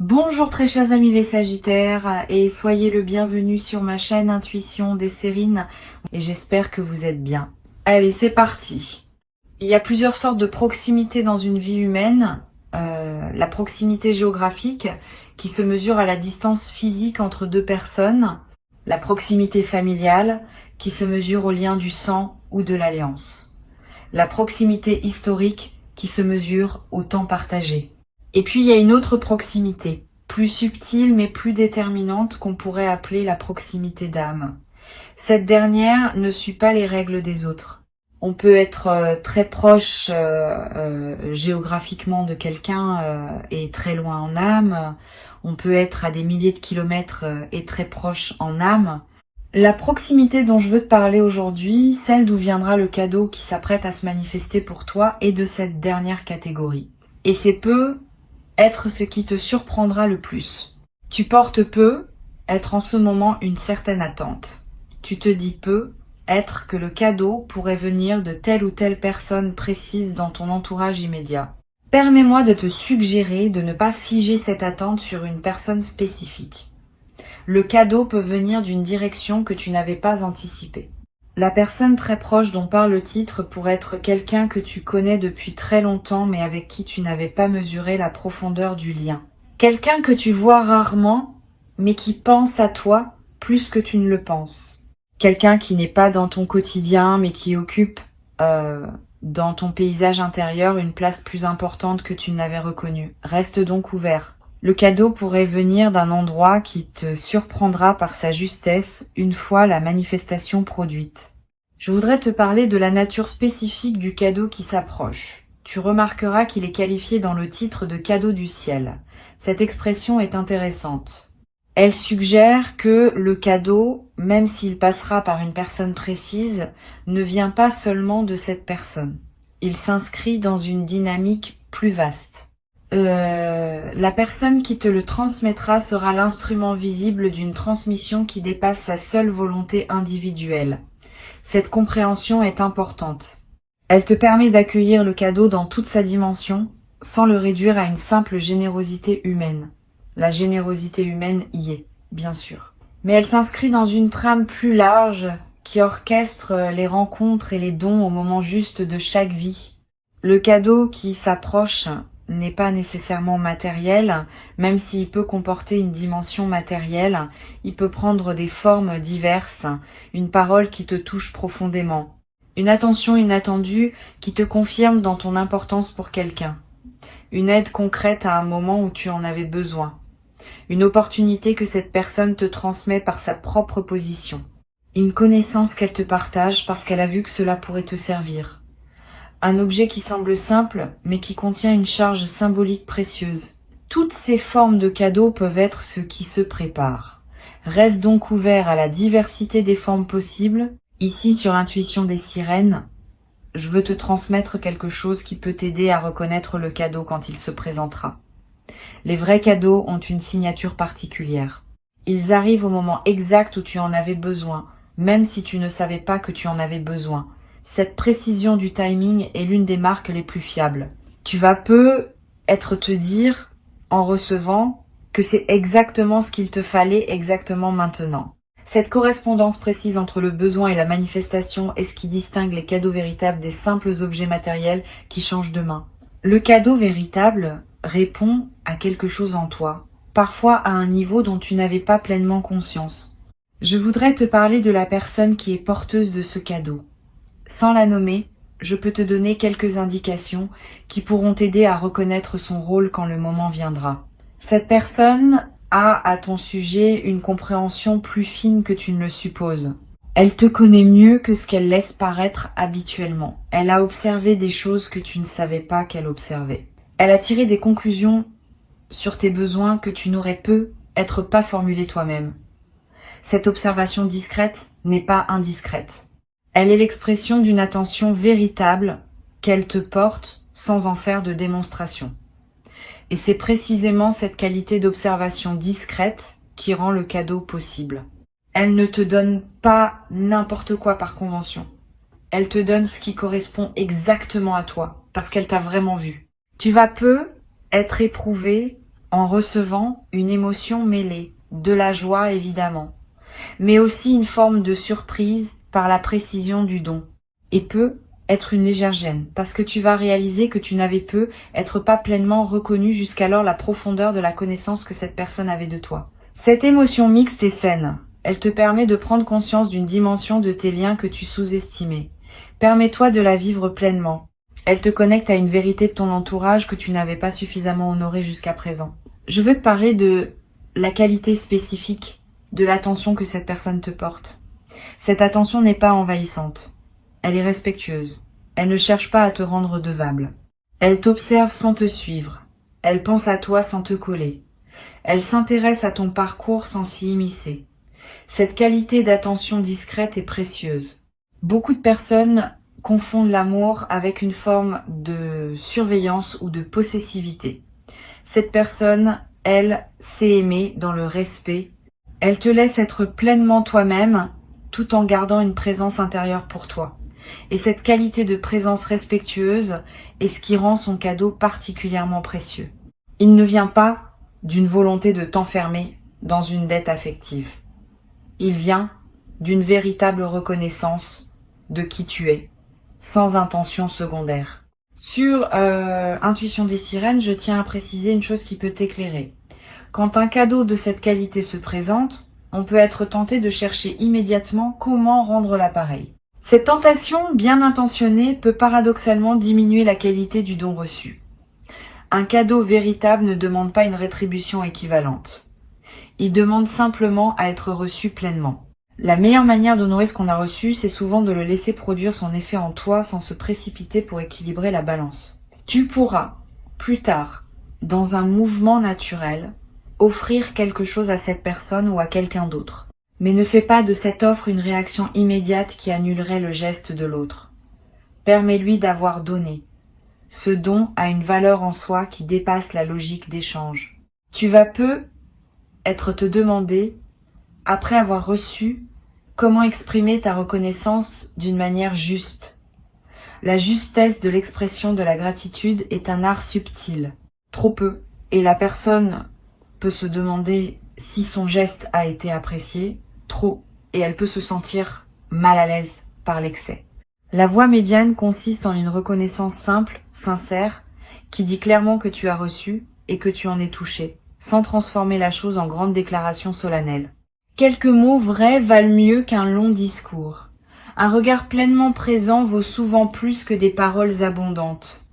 Bonjour très chers amis les Sagittaires et soyez le bienvenu sur ma chaîne Intuition des Sérines et j'espère que vous êtes bien. Allez, c'est parti. Il y a plusieurs sortes de proximité dans une vie humaine. La proximité géographique qui se mesure à la distance physique entre deux personnes. La proximité familiale qui se mesure au lien du sang ou de l'alliance. La proximité historique qui se mesure au temps partagé. Et puis il y a une autre proximité, plus subtile mais plus déterminante qu'on pourrait appeler la proximité d'âme. Cette dernière ne suit pas les règles des autres. On peut être très proche géographiquement de quelqu'un et très loin en âme. On peut être à des milliers de kilomètres et très proche en âme. La proximité dont je veux te parler aujourd'hui, celle d'où viendra le cadeau qui s'apprête à se manifester pour toi, est de cette dernière catégorie. Et c'est peu être ce qui te surprendra le plus. Tu portes peu être en ce moment une certaine attente. Tu te dis peu être que le cadeau pourrait venir de telle ou telle personne précise dans ton entourage immédiat. Permets-moi de te suggérer de ne pas figer cette attente sur une personne spécifique. Le cadeau peut venir d'une direction que tu n'avais pas anticipée. La personne très proche dont parle le titre pourrait être quelqu'un que tu connais depuis très longtemps mais avec qui tu n'avais pas mesuré la profondeur du lien. Quelqu'un que tu vois rarement mais qui pense à toi plus que tu ne le penses. Quelqu'un qui n'est pas dans ton quotidien mais qui occupe dans ton paysage intérieur une place plus importante que tu ne l'avais reconnue. Reste donc ouvert. Le cadeau pourrait venir d'un endroit qui te surprendra par sa justesse une fois la manifestation produite. Je voudrais te parler de la nature spécifique du cadeau qui s'approche. Tu remarqueras qu'il est qualifié dans le titre de cadeau du ciel. Cette expression est intéressante. Elle suggère que le cadeau, même s'il passera par une personne précise, ne vient pas seulement de cette personne. Il s'inscrit dans une dynamique plus vaste. La personne qui te le transmettra sera l'instrument visible d'une transmission qui dépasse sa seule volonté individuelle. Cette compréhension est importante. Elle te permet d'accueillir le cadeau dans toute sa dimension, sans le réduire à une simple générosité humaine. La générosité humaine y est, bien sûr. Mais elle s'inscrit dans une trame plus large qui orchestre les rencontres et les dons au moment juste de chaque vie. Le cadeau qui s'approche n'est pas nécessairement matériel, même s'il peut comporter une dimension matérielle, il peut prendre des formes diverses, une parole qui te touche profondément, une attention inattendue qui te confirme dans ton importance pour quelqu'un, une aide concrète à un moment où tu en avais besoin, une opportunité que cette personne te transmet par sa propre position, une connaissance qu'elle te partage parce qu'elle a vu que cela pourrait te servir. Un objet qui semble simple, mais qui contient une charge symbolique précieuse. Toutes ces formes de cadeaux peuvent être ce qui se prépare. Reste donc ouvert à la diversité des formes possibles. Ici, sur Intuition des Sirènes, je veux te transmettre quelque chose qui peut t'aider à reconnaître le cadeau quand il se présentera. Les vrais cadeaux ont une signature particulière. Ils arrivent au moment exact où tu en avais besoin, même si tu ne savais pas que tu en avais besoin. Cette précision du timing est l'une des marques les plus fiables. Tu vas peut-être te dire, en recevant, que c'est exactement ce qu'il te fallait exactement maintenant. Cette correspondance précise entre le besoin et la manifestation est ce qui distingue les cadeaux véritables des simples objets matériels qui changent de main. Le cadeau véritable répond à quelque chose en toi, parfois à un niveau dont tu n'avais pas pleinement conscience. Je voudrais te parler de la personne qui est porteuse de ce cadeau. Sans la nommer, je peux te donner quelques indications qui pourront t'aider à reconnaître son rôle quand le moment viendra. Cette personne a à ton sujet une compréhension plus fine que tu ne le supposes. Elle te connaît mieux que ce qu'elle laisse paraître habituellement. Elle a observé des choses que tu ne savais pas qu'elle observait. Elle a tiré des conclusions sur tes besoins que tu n'aurais peut-être pas formulés toi-même. Cette observation discrète n'est pas indiscrète. Elle est l'expression d'une attention véritable qu'elle te porte sans en faire de démonstration. Et c'est précisément cette qualité d'observation discrète qui rend le cadeau possible. Elle ne te donne pas n'importe quoi par convention. Elle te donne ce qui correspond exactement à toi, parce qu'elle t'a vraiment vu. Tu vas être éprouvé en recevant une émotion mêlée, de la joie évidemment, mais aussi une forme de surprise par la précision du don, et peut être une légère gêne, parce que tu vas réaliser que tu n'avais pu être pas pleinement reconnu jusqu'alors la profondeur de la connaissance que cette personne avait de toi. Cette émotion mixte est saine. Elle te permet de prendre conscience d'une dimension de tes liens que tu sous-estimais. Permets-toi de la vivre pleinement. Elle te connecte à une vérité de ton entourage que tu n'avais pas suffisamment honorée jusqu'à présent. Je veux te parler de la qualité spécifique de l'attention que cette personne te porte. Cette attention n'est pas envahissante. Elle est respectueuse. Elle ne cherche pas à te rendre redevable. Elle t'observe sans te suivre. Elle pense à toi sans te coller. Elle s'intéresse à ton parcours sans s'y immiscer. Cette qualité d'attention discrète est précieuse. Beaucoup de personnes confondent l'amour avec une forme de surveillance ou de possessivité. Cette personne, elle, sait aimer dans le respect. Elle te laisse être pleinement toi-même tout en gardant une présence intérieure pour toi. Et cette qualité de présence respectueuse est ce qui rend son cadeau particulièrement précieux. Il ne vient pas d'une volonté de t'enfermer dans une dette affective. Il vient d'une véritable reconnaissance de qui tu es, sans intention secondaire. Sur Intuition des sirènes, je tiens à préciser une chose qui peut t'éclairer. Quand un cadeau de cette qualité se présente, on peut être tenté de chercher immédiatement comment rendre l'appareil. Cette tentation, bien intentionnée, peut paradoxalement diminuer la qualité du don reçu. Un cadeau véritable ne demande pas une rétribution équivalente. Il demande simplement à être reçu pleinement. La meilleure manière d'honorer ce qu'on a reçu, c'est souvent de le laisser produire son effet en toi sans se précipiter pour équilibrer la balance. Tu pourras, plus tard, dans un mouvement naturel, offrir quelque chose à cette personne ou à quelqu'un d'autre. Mais ne fais pas de cette offre une réaction immédiate qui annulerait le geste de l'autre. Permets-lui d'avoir donné. Ce don a une valeur en soi qui dépasse la logique d'échange. Tu vas être te demander, après avoir reçu, comment exprimer ta reconnaissance d'une manière juste. La justesse de l'expression de la gratitude est un art subtil, trop peu, et la personne peut se demander si son geste a été apprécié, trop, et elle peut se sentir mal à l'aise par l'excès. La voie médiane consiste en une reconnaissance simple, sincère, qui dit clairement que tu as reçu et que tu en es touché, sans transformer la chose en grande déclaration solennelle. Quelques mots vrais valent mieux qu'un long discours. Un regard pleinement présent vaut souvent plus que des paroles abondantes.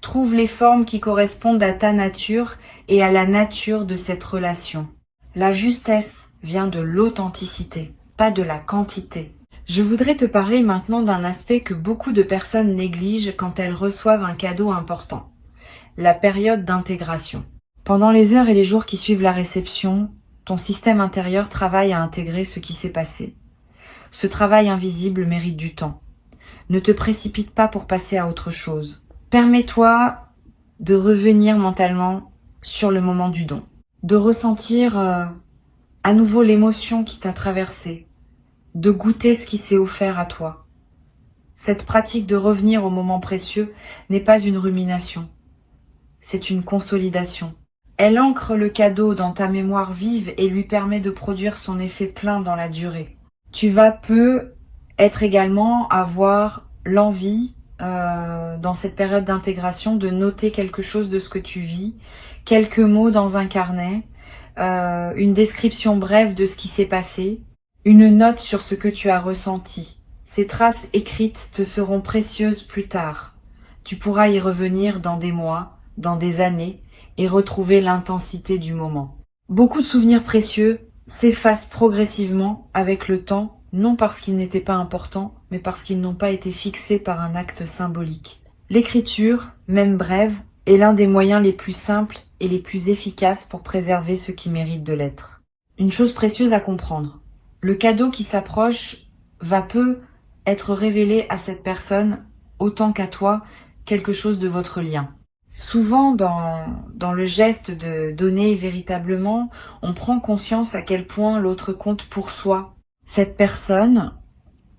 Trouve les formes qui correspondent à ta nature et à la nature de cette relation. La justesse vient de l'authenticité, pas de la quantité. Je voudrais te parler maintenant d'un aspect que beaucoup de personnes négligent quand elles reçoivent un cadeau important. La période d'intégration. Pendant les heures et les jours qui suivent la réception, ton système intérieur travaille à intégrer ce qui s'est passé. Ce travail invisible mérite du temps. Ne te précipite pas pour passer à autre chose. Permets-toi de revenir mentalement sur le moment du don. De ressentir à nouveau l'émotion qui t'a traversé. De goûter ce qui s'est offert à toi. Cette pratique de revenir au moment précieux n'est pas une rumination. C'est une consolidation. Elle ancre le cadeau dans ta mémoire vive et lui permet de produire son effet plein dans la durée. Tu vas être également avoir l'envie, dans cette période d'intégration, de noter quelque chose de ce que tu vis, quelques mots dans un carnet, une description brève de ce qui s'est passé, une note sur ce que tu as ressenti. Ces traces écrites te seront précieuses plus tard. Tu pourras y revenir dans des mois, dans des années, et retrouver l'intensité du moment. Beaucoup de souvenirs précieux s'effacent progressivement avec le temps, non parce qu'ils n'étaient pas importants, mais parce qu'ils n'ont pas été fixés par un acte symbolique. L'écriture, même brève, est l'un des moyens les plus simples et les plus efficaces pour préserver ce qui mérite de l'être. Une chose précieuse à comprendre. Le cadeau qui s'approche va être révélé à cette personne autant qu'à toi quelque chose de votre lien. Souvent, dans le geste de donner véritablement, on prend conscience à quel point l'autre compte pour soi. Cette personne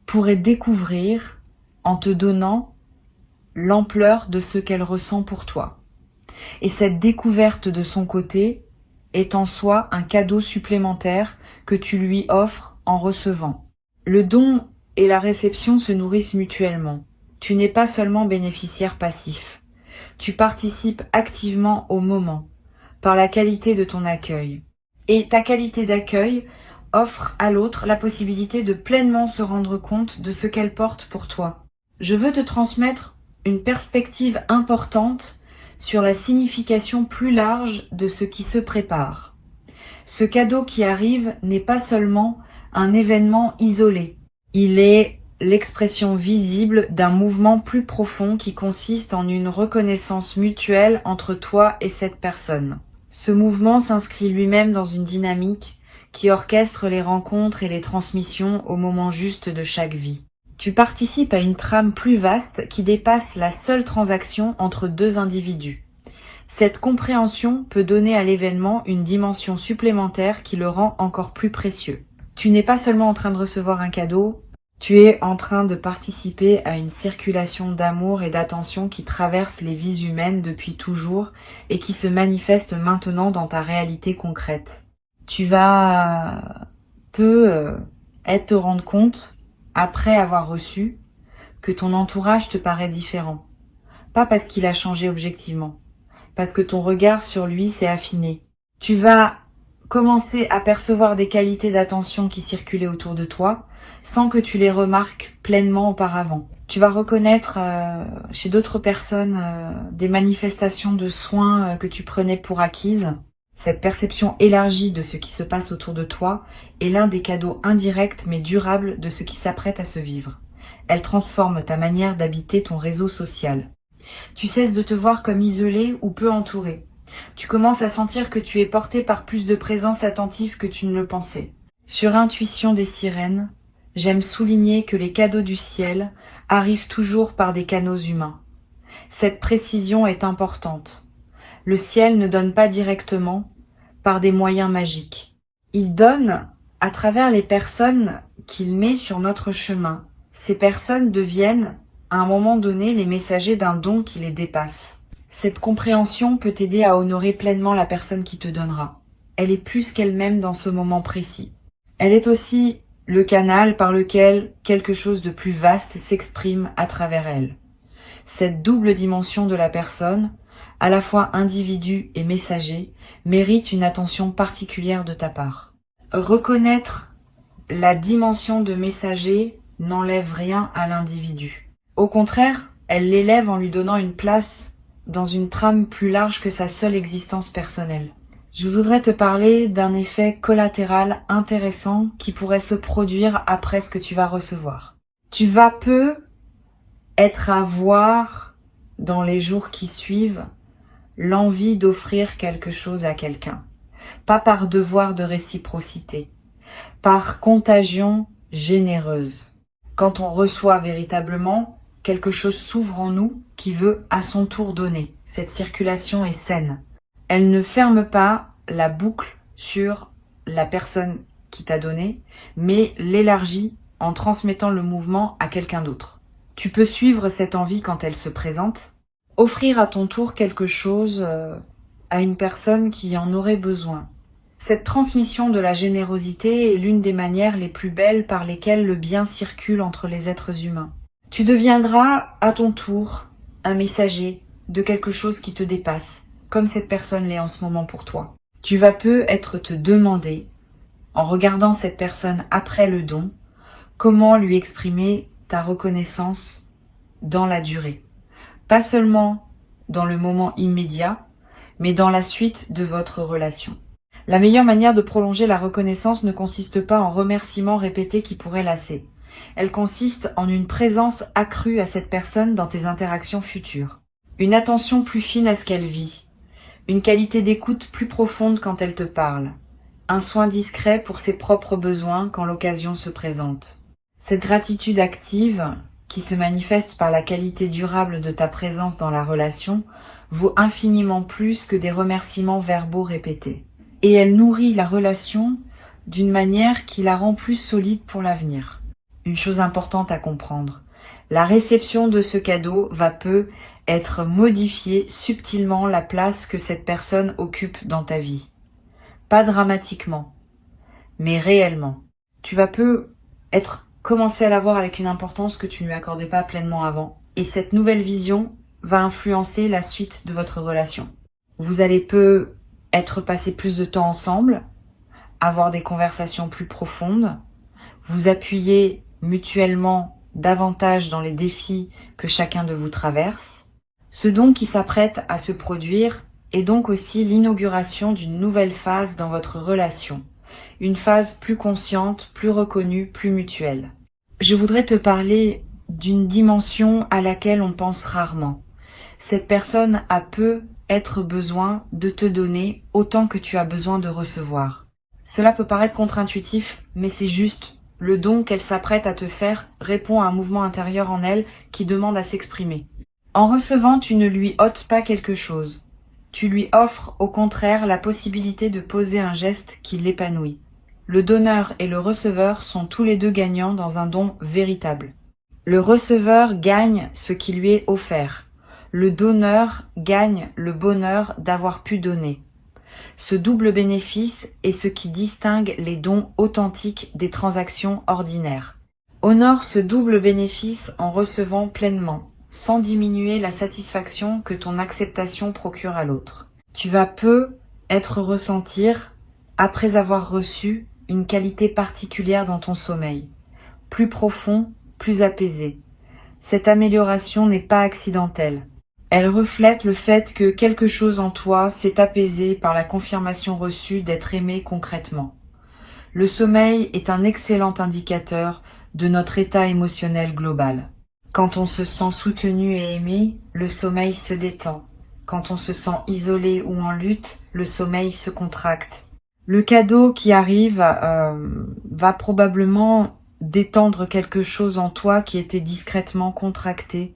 pourrait découvrir, en te donnant, l'ampleur de ce qu'elle ressent pour toi. Et cette découverte de son côté est en soi un cadeau supplémentaire que tu lui offres en recevant. Le don et la réception se nourrissent mutuellement. Tu n'es pas seulement bénéficiaire passif. Tu participes activement au moment, par la qualité de ton accueil. Et ta qualité d'accueil offre à l'autre la possibilité de pleinement se rendre compte de ce qu'elle porte pour toi. Je veux te transmettre une perspective importante sur la signification plus large de ce qui se prépare. Ce cadeau qui arrive n'est pas seulement un événement isolé. Il est l'expression visible d'un mouvement plus profond qui consiste en une reconnaissance mutuelle entre toi et cette personne. Ce mouvement s'inscrit lui-même dans une dynamique qui orchestre les rencontres et les transmissions au moment juste de chaque vie. Tu participes à une trame plus vaste qui dépasse la seule transaction entre deux individus. Cette compréhension peut donner à l'événement une dimension supplémentaire qui le rend encore plus précieux. Tu n'es pas seulement en train de recevoir un cadeau, tu es en train de participer à une circulation d'amour et d'attention qui traverse les vies humaines depuis toujours et qui se manifeste maintenant dans ta réalité concrète. Tu vas te rendre compte, après avoir reçu, que ton entourage te paraît différent. Pas parce qu'il a changé objectivement, parce que ton regard sur lui s'est affiné. Tu vas commencer à percevoir des qualités d'attention qui circulaient autour de toi, sans que tu les remarques pleinement auparavant. Tu vas reconnaître chez d'autres personnes des manifestations de soins que tu prenais pour acquises. Cette perception élargie de ce qui se passe autour de toi est l'un des cadeaux indirects mais durables de ce qui s'apprête à se vivre. Elle transforme ta manière d'habiter ton réseau social. Tu cesses de te voir comme isolé ou peu entouré. Tu commences à sentir que tu es porté par plus de présence attentive que tu ne le pensais. Sur intuition des sirènes, j'aime souligner que les cadeaux du ciel arrivent toujours par des canaux humains. Cette précision est importante. Le ciel ne donne pas directement par des moyens magiques. Il donne à travers les personnes qu'il met sur notre chemin. Ces personnes deviennent, à un moment donné, les messagers d'un don qui les dépasse. Cette compréhension peut t'aider à honorer pleinement la personne qui te donnera. Elle est plus qu'elle-même dans ce moment précis. Elle est aussi le canal par lequel quelque chose de plus vaste s'exprime à travers elle. Cette double dimension de la personne, à la fois individu et messager, mérite une attention particulière de ta part. Reconnaître la dimension de messager n'enlève rien à l'individu. Au contraire, elle l'élève en lui donnant une place dans une trame plus large que sa seule existence personnelle. Je voudrais te parler d'un effet collatéral intéressant qui pourrait se produire après ce que tu vas recevoir. Tu vas peu être à voir dans les jours qui suivent l'envie d'offrir quelque chose à quelqu'un. Pas par devoir de réciprocité, par contagion généreuse. Quand on reçoit véritablement, quelque chose s'ouvre en nous qui veut à son tour donner. Cette circulation est saine. Elle ne ferme pas la boucle sur la personne qui t'a donné, mais l'élargit en transmettant le mouvement à quelqu'un d'autre. Tu peux suivre cette envie quand elle se présente, offrir à ton tour quelque chose à une personne qui en aurait besoin. Cette transmission de la générosité est l'une des manières les plus belles par lesquelles le bien circule entre les êtres humains. Tu deviendras à ton tour un messager de quelque chose qui te dépasse, comme cette personne l'est en ce moment pour toi. Tu vas peut-être te demander, en regardant cette personne après le don, comment lui exprimer ta reconnaissance dans la durée. Pas seulement dans le moment immédiat, mais dans la suite de votre relation. La meilleure manière de prolonger la reconnaissance ne consiste pas en remerciements répétés qui pourraient lasser. Elle consiste en une présence accrue à cette personne dans tes interactions futures. Une attention plus fine à ce qu'elle vit. Une qualité d'écoute plus profonde quand elle te parle. Un soin discret pour ses propres besoins quand l'occasion se présente. Cette gratitude active, qui se manifeste par la qualité durable de ta présence dans la relation, vaut infiniment plus que des remerciements verbaux répétés. Et elle nourrit la relation d'une manière qui la rend plus solide pour l'avenir. Une chose importante à comprendre, La réception de ce cadeau va être modifier subtilement la place que cette personne occupe dans ta vie. Pas dramatiquement, mais réellement. Tu vas commencer à la voir avec une importance que tu ne lui accordais pas pleinement avant. Et cette nouvelle vision va influencer la suite de votre relation. Vous allez être passé plus de temps ensemble, avoir des conversations plus profondes, vous appuyer mutuellement davantage dans les défis que chacun de vous traverse. Ce don qui s'apprête à se produire est donc aussi l'inauguration d'une nouvelle phase dans votre relation. Une phase plus consciente, plus reconnue, plus mutuelle. Je voudrais te parler d'une dimension à laquelle on pense rarement. Cette personne a être besoin de te donner autant que tu as besoin de recevoir. Cela peut paraître contre-intuitif, mais c'est juste. Le don qu'elle s'apprête à te faire répond à un mouvement intérieur en elle qui demande à s'exprimer. En recevant, tu ne lui ôtes pas quelque chose. Tu lui offres au contraire la possibilité de poser un geste qui l'épanouit. Le donneur et le receveur sont tous les deux gagnants dans un don véritable. Le receveur gagne ce qui lui est offert. Le donneur gagne le bonheur d'avoir pu donner. Ce double bénéfice est ce qui distingue les dons authentiques des transactions ordinaires. Honore ce double bénéfice en recevant pleinement, sans diminuer la satisfaction que ton acceptation procure à l'autre. Tu vas ressentir, après avoir reçu, une qualité particulière dans ton sommeil, plus profond, plus apaisé. Cette amélioration n'est pas accidentelle. Elle reflète le fait que quelque chose en toi s'est apaisé par la confirmation reçue d'être aimé concrètement. Le sommeil est un excellent indicateur de notre état émotionnel global. Quand on se sent soutenu et aimé, le sommeil se détend. Quand on se sent isolé ou en lutte, le sommeil se contracte. Le cadeau qui arrive va probablement détendre quelque chose en toi qui était discrètement contracté.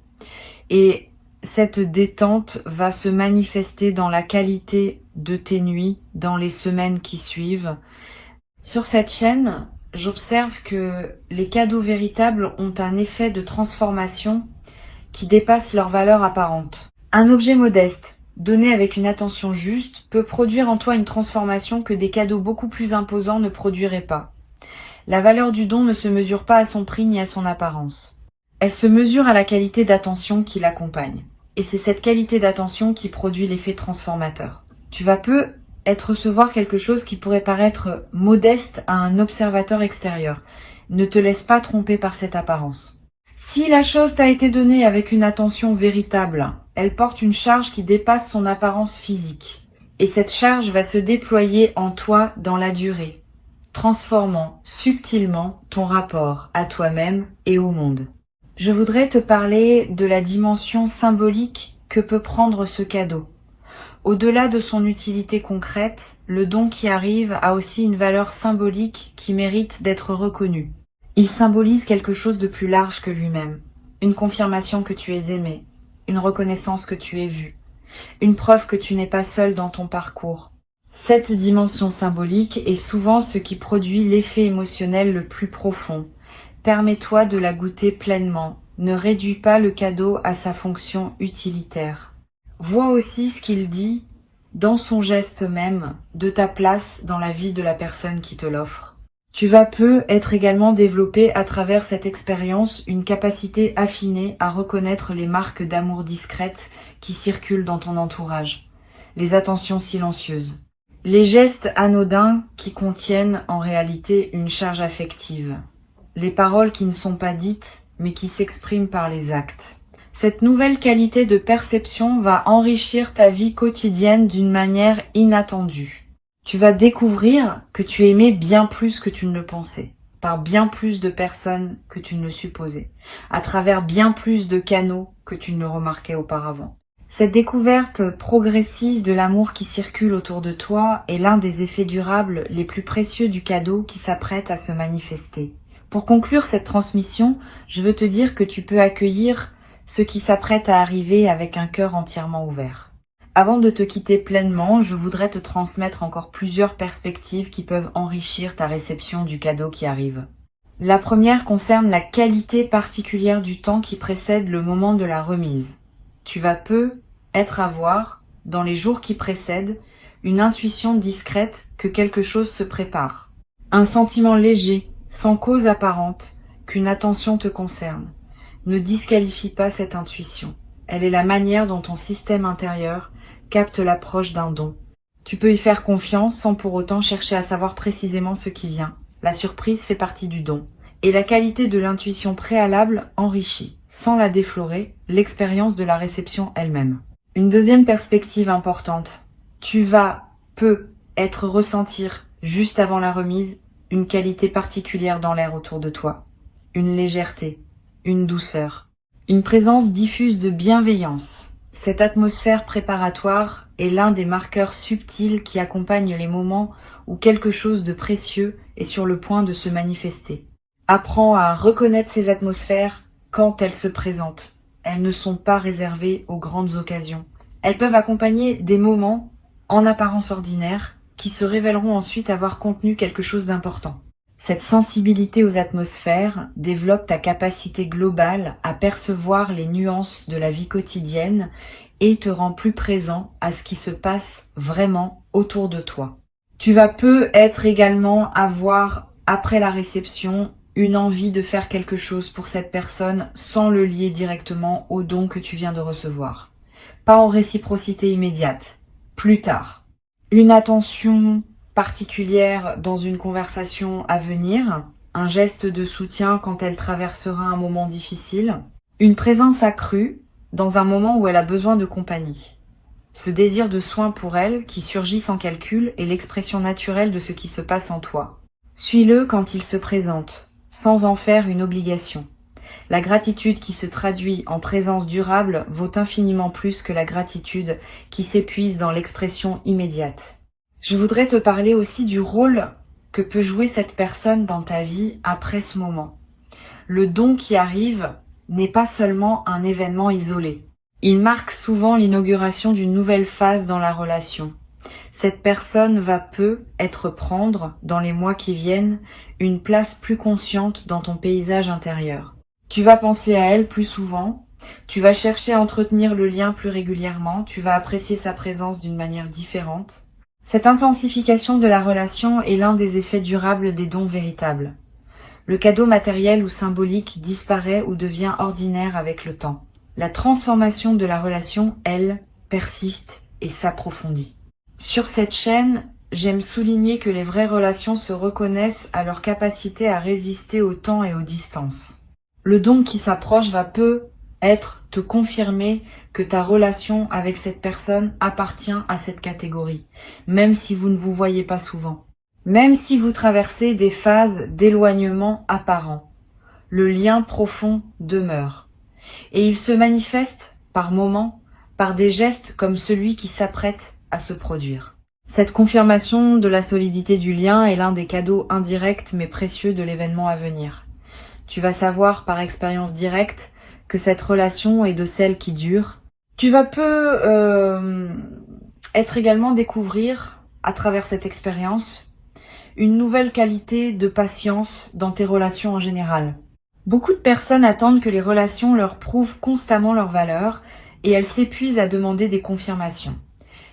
Et cette détente va se manifester dans la qualité de tes nuits dans les semaines qui suivent. Sur cette chaîne, j'observe que les cadeaux véritables ont un effet de transformation qui dépasse leur valeur apparente. Un objet modeste, donné avec une attention juste, peut produire en toi une transformation que des cadeaux beaucoup plus imposants ne produiraient pas. La valeur du don ne se mesure pas à son prix ni à son apparence. Elle se mesure à la qualité d'attention qui l'accompagne. Et c'est cette qualité d'attention qui produit l'effet transformateur. Tu vas recevoir quelque chose qui pourrait paraître modeste à un observateur extérieur. Ne te laisse pas tromper par cette apparence. Si la chose t'a été donnée avec une attention véritable, elle porte une charge qui dépasse son apparence physique. Et cette charge va se déployer en toi dans la durée, transformant subtilement ton rapport à toi-même et au monde. Je voudrais te parler de la dimension symbolique que peut prendre ce cadeau. Au-delà de son utilité concrète, le don qui arrive a aussi une valeur symbolique qui mérite d'être reconnue. Il symbolise quelque chose de plus large que lui-même. Une confirmation que tu es aimé, une reconnaissance que tu es vu, une preuve que tu n'es pas seul dans ton parcours. Cette dimension symbolique est souvent ce qui produit l'effet émotionnel le plus profond. Permets-toi de la goûter pleinement. Ne réduis pas le cadeau à sa fonction utilitaire. Vois aussi ce qu'il dit dans son geste même de ta place dans la vie de la personne qui te l'offre. Tu vas être également développé à travers cette expérience une capacité affinée à reconnaître les marques d'amour discrètes qui circulent dans ton entourage, les attentions silencieuses, les gestes anodins qui contiennent en réalité une charge affective. Les paroles qui ne sont pas dites, mais qui s'expriment par les actes. Cette nouvelle qualité de perception va enrichir ta vie quotidienne d'une manière inattendue. Tu vas découvrir que tu aimais bien plus que tu ne le pensais, par bien plus de personnes que tu ne le supposais, à travers bien plus de canaux que tu ne le remarquais auparavant. Cette découverte progressive de l'amour qui circule autour de toi est l'un des effets durables les plus précieux du cadeau qui s'apprête à se manifester. Pour conclure cette transmission, je veux te dire que tu peux accueillir ce qui s'apprête à arriver avec un cœur entièrement ouvert. Avant de te quitter pleinement, je voudrais te transmettre encore plusieurs perspectives qui peuvent enrichir ta réception du cadeau qui arrive. La première concerne la qualité particulière du temps qui précède le moment de la remise. Tu vas peu être à voir, dans les jours qui précèdent, une intuition discrète que quelque chose se prépare. Un sentiment léger, sans cause apparente, qu'une attention te concerne. Ne disqualifie pas cette intuition. Elle est la manière dont ton système intérieur capte l'approche d'un don. Tu peux y faire confiance sans pour autant chercher à savoir précisément ce qui vient. La surprise fait partie du don. Et la qualité de l'intuition préalable enrichit, sans la déflorer, l'expérience de la réception elle-même. Une deuxième perspective importante. Tu vas être ressentir, juste avant la remise, une qualité particulière dans l'air autour de toi. Une légèreté, une douceur, une présence diffuse de bienveillance. Cette atmosphère préparatoire est l'un des marqueurs subtils qui accompagnent les moments où quelque chose de précieux est sur le point de se manifester. Apprends à reconnaître ces atmosphères quand elles se présentent. Elles ne sont pas réservées aux grandes occasions. Elles peuvent accompagner des moments, en apparence ordinaires, qui se révéleront ensuite avoir contenu quelque chose d'important. Cette sensibilité aux atmosphères développe ta capacité globale à percevoir les nuances de la vie quotidienne et te rend plus présent à ce qui se passe vraiment autour de toi. Tu vas être également avoir, après la réception, une envie de faire quelque chose pour cette personne sans le lier directement au don que tu viens de recevoir. Pas en réciprocité immédiate, plus tard. Une attention particulière dans une conversation à venir, un geste de soutien quand elle traversera un moment difficile, une présence accrue dans un moment où elle a besoin de compagnie. Ce désir de soin pour elle, qui surgit sans calcul, est l'expression naturelle de ce qui se passe en toi. Suis-le quand il se présente, sans en faire une obligation. La gratitude qui se traduit en présence durable vaut infiniment plus que la gratitude qui s'épuise dans l'expression immédiate. Je voudrais te parler aussi du rôle que peut jouer cette personne dans ta vie après ce moment. Le don qui arrive n'est pas seulement un événement isolé. Il marque souvent l'inauguration d'une nouvelle phase dans la relation. Cette personne va prendre, dans les mois qui viennent, une place plus consciente dans ton paysage intérieur. Tu vas penser à elle plus souvent, tu vas chercher à entretenir le lien plus régulièrement, tu vas apprécier sa présence d'une manière différente. Cette intensification de la relation est l'un des effets durables des dons véritables. Le cadeau matériel ou symbolique disparaît ou devient ordinaire avec le temps. La transformation de la relation, elle, persiste et s'approfondit. Sur cette chaîne, j'aime souligner que les vraies relations se reconnaissent à leur capacité à résister au temps et aux distances. Le don qui s'approche va te confirmer que ta relation avec cette personne appartient à cette catégorie, même si vous ne vous voyez pas souvent. Même si vous traversez des phases d'éloignement apparent, le lien profond demeure. Et il se manifeste, par moments, par des gestes comme celui qui s'apprête à se produire. Cette confirmation de la solidité du lien est l'un des cadeaux indirects mais précieux de l'événement à venir. Tu vas savoir par expérience directe que cette relation est de celles qui durent. Tu vas être également découvrir, à travers cette expérience, une nouvelle qualité de patience dans tes relations en général. Beaucoup de personnes attendent que les relations leur prouvent constamment leur valeur et elles s'épuisent à demander des confirmations.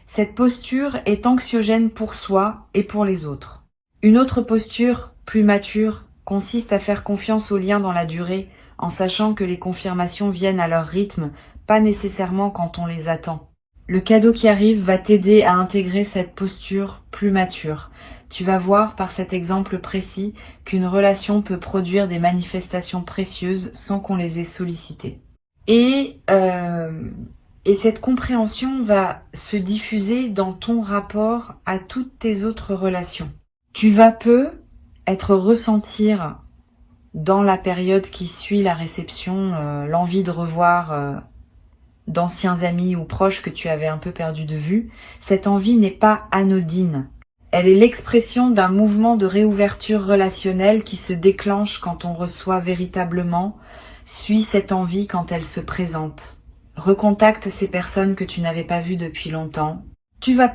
Cette posture est anxiogène pour soi et pour les autres. Une autre posture, plus mature, consiste à faire confiance aux liens dans la durée, en sachant que les confirmations viennent à leur rythme, pas nécessairement quand on les attend. Le cadeau qui arrive va t'aider à intégrer cette posture plus mature. Tu vas voir par cet exemple précis qu'une relation peut produire des manifestations précieuses sans qu'on les ait sollicitées. Et cette compréhension va se diffuser dans ton rapport à toutes tes autres relations. Tu vas ressentir dans la période qui suit la réception l'envie de revoir d'anciens amis ou proches que tu avais un peu perdu de vue. Cette envie n'est pas anodine. Elle est l'expression d'un mouvement de réouverture relationnelle qui se déclenche quand on reçoit véritablement, suit cette envie quand elle se présente. Recontacte ces personnes que tu n'avais pas vues depuis longtemps. Tu vas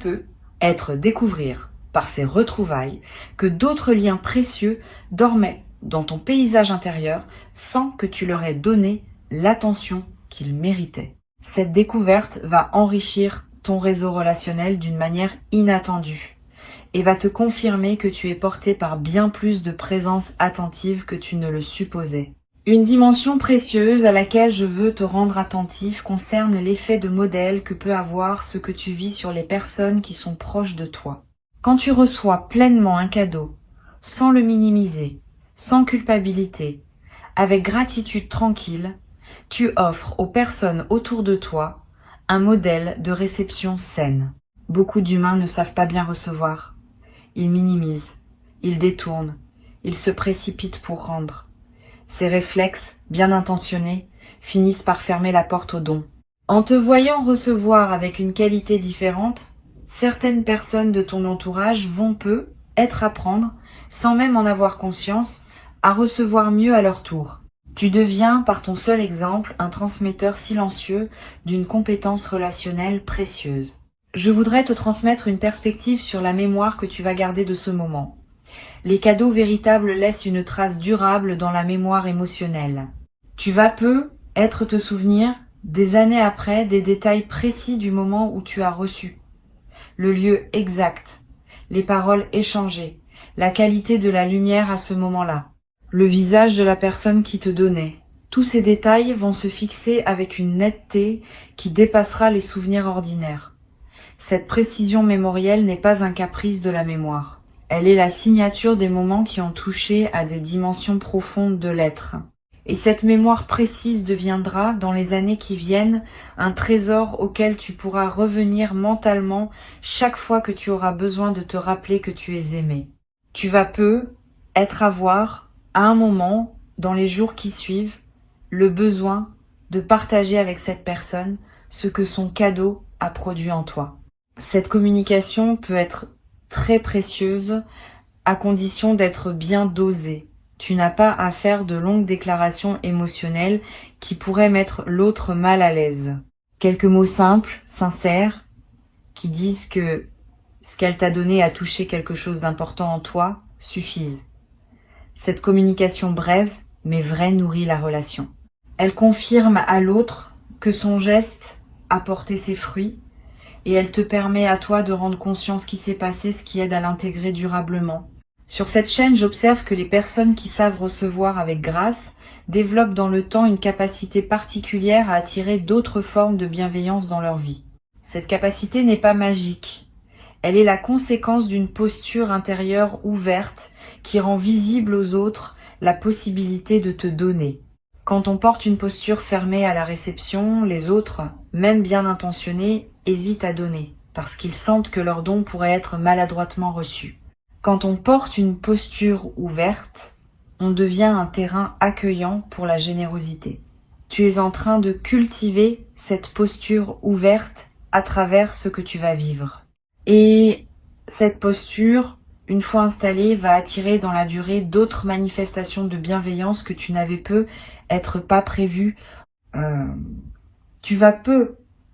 découvrir par ces retrouvailles que d'autres liens précieux dormaient dans ton paysage intérieur sans que tu leur aies donné l'attention qu'ils méritaient. Cette découverte va enrichir ton réseau relationnel d'une manière inattendue et va te confirmer que tu es porté par bien plus de présence attentive que tu ne le supposais. Une dimension précieuse à laquelle je veux te rendre attentif concerne l'effet de modèle que peut avoir ce que tu vis sur les personnes qui sont proches de toi. Quand tu reçois pleinement un cadeau, sans le minimiser, sans culpabilité, avec gratitude tranquille, tu offres aux personnes autour de toi un modèle de réception saine. Beaucoup d'humains ne savent pas bien recevoir. Ils minimisent, ils détournent, ils se précipitent pour rendre. Ces réflexes, bien intentionnés, finissent par fermer la porte au don. En te voyant recevoir avec une qualité différente, certaines personnes de ton entourage vont être apprendre, sans même en avoir conscience, à recevoir mieux à leur tour. Tu deviens, par ton seul exemple, un transmetteur silencieux d'une compétence relationnelle précieuse. Je voudrais te transmettre une perspective sur la mémoire que tu vas garder de ce moment. Les cadeaux véritables laissent une trace durable dans la mémoire émotionnelle. Tu vas être te souvenir, des années après, des détails précis du moment où tu as reçu. Le lieu exact, les paroles échangées, la qualité de la lumière à ce moment-là, le visage de la personne qui te donnait. Tous ces détails vont se fixer avec une netteté qui dépassera les souvenirs ordinaires. Cette précision mémorielle n'est pas un caprice de la mémoire. Elle est la signature des moments qui ont touché à des dimensions profondes de l'être. Et cette mémoire précise deviendra, dans les années qui viennent, un trésor auquel tu pourras revenir mentalement chaque fois que tu auras besoin de te rappeler que tu es aimé. Tu vas avoir, à un moment, dans les jours qui suivent, le besoin de partager avec cette personne ce que son cadeau a produit en toi. Cette communication peut être très précieuse à condition d'être bien dosée. Tu n'as pas à faire de longues déclarations émotionnelles qui pourraient mettre l'autre mal à l'aise. Quelques mots simples, sincères, qui disent que ce qu'elle t'a donné a touché quelque chose d'important en toi, suffisent. Cette communication brève mais vraie nourrit la relation. Elle confirme à l'autre que son geste a porté ses fruits et elle te permet à toi de rendre conscience ce qui s'est passé, ce qui aide à l'intégrer durablement. Sur cette chaîne, j'observe que les personnes qui savent recevoir avec grâce développent dans le temps une capacité particulière à attirer d'autres formes de bienveillance dans leur vie. Cette capacité n'est pas magique. Elle est la conséquence d'une posture intérieure ouverte qui rend visible aux autres la possibilité de te donner. Quand on porte une posture fermée à la réception, les autres, même bien intentionnés, hésitent à donner, parce qu'ils sentent que leur don pourrait être maladroitement reçu. Quand on porte une posture ouverte, on devient un terrain accueillant pour la générosité. Tu es en train de cultiver cette posture ouverte à travers ce que tu vas vivre. Et cette posture, une fois installée, va attirer dans la durée d'autres manifestations de bienveillance que tu n'avais être pas prévues. Tu vas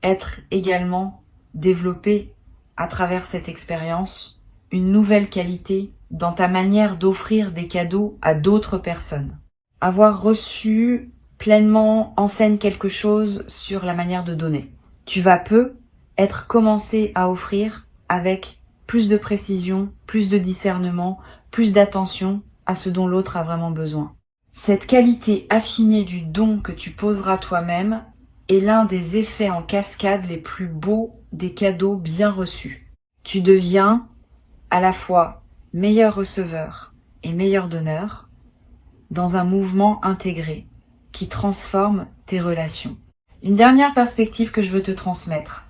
être également développé à travers cette expérience une nouvelle qualité dans ta manière d'offrir des cadeaux à d'autres personnes. Avoir reçu pleinement enseigne quelque chose sur la manière de donner. Tu vas être commencé à offrir avec plus de précision, plus de discernement, plus d'attention à ce dont l'autre a vraiment besoin. Cette qualité affinée du don que tu poseras toi-même est l'un des effets en cascade les plus beaux des cadeaux bien reçus. Tu deviens à la fois meilleur receveur et meilleur donneur dans un mouvement intégré qui transforme tes relations. Une dernière perspective que je veux te transmettre.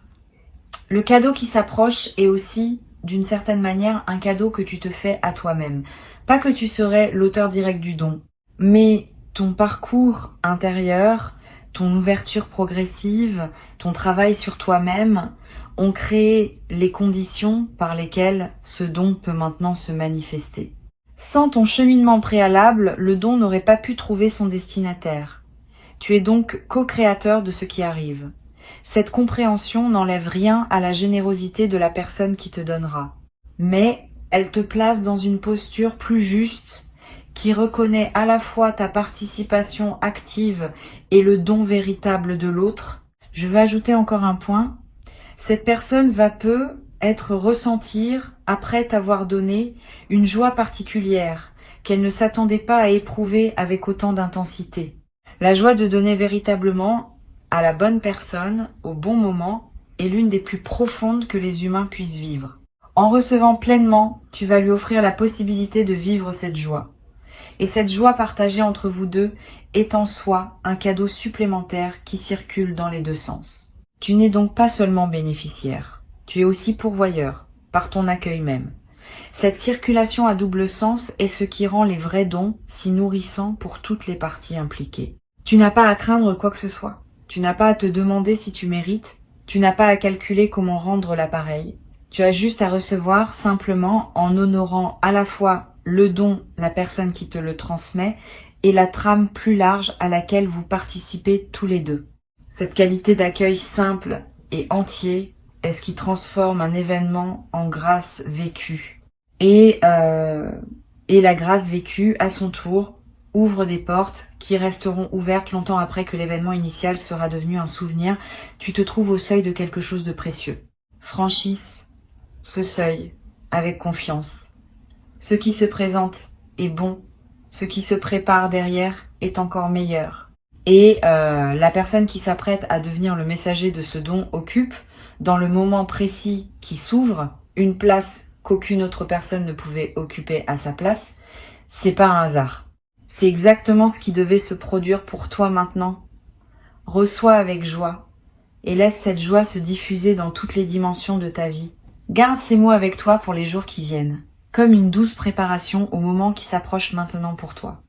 Le cadeau qui s'approche est aussi, d'une certaine manière, un cadeau que tu te fais à toi-même. Pas que tu serais l'auteur direct du don, mais ton parcours intérieur, ton ouverture progressive, ton travail sur toi-même ont créé les conditions par lesquelles ce don peut maintenant se manifester. Sans ton cheminement préalable, le don n'aurait pas pu trouver son destinataire. Tu es donc co-créateur de ce qui arrive. Cette compréhension n'enlève rien à la générosité de la personne qui te donnera, mais elle te place dans une posture plus juste qui reconnaît à la fois ta participation active et le don véritable de l'autre. Je vais ajouter encore un point. Cette personne va ressentir, après t'avoir donné, une joie particulière qu'elle ne s'attendait pas à éprouver avec autant d'intensité. La joie de donner véritablement à la bonne personne, au bon moment, est l'une des plus profondes que les humains puissent vivre. En recevant pleinement, tu vas lui offrir la possibilité de vivre cette joie. Et cette joie partagée entre vous deux est en soi un cadeau supplémentaire qui circule dans les deux sens. Tu n'es donc pas seulement bénéficiaire, tu es aussi pourvoyeur, par ton accueil même. Cette circulation à double sens est ce qui rend les vrais dons si nourrissants pour toutes les parties impliquées. Tu n'as pas à craindre quoi que ce soit, tu n'as pas à te demander si tu mérites, tu n'as pas à calculer comment rendre l'appareil. Tu as juste à recevoir simplement en honorant à la fois le don, la personne qui te le transmet, et la trame plus large à laquelle vous participez tous les deux. Cette qualité d'accueil simple et entier est ce qui transforme un événement en grâce vécue. Et la grâce vécue, à son tour, ouvre des portes qui resteront ouvertes longtemps après que l'événement initial sera devenu un souvenir. Tu te trouves au seuil de quelque chose de précieux. Franchisse ce seuil avec confiance. Ce qui se présente est bon, ce qui se prépare derrière est encore meilleur. Et la personne qui s'apprête à devenir le messager de ce don occupe, dans le moment précis qui s'ouvre, une place qu'aucune autre personne ne pouvait occuper à sa place. C'est pas un hasard. C'est exactement ce qui devait se produire pour toi maintenant. Reçois avec joie et laisse cette joie se diffuser dans toutes les dimensions de ta vie. Garde ces mots avec toi pour les jours qui viennent, comme une douce préparation au moment qui s'approche maintenant pour toi.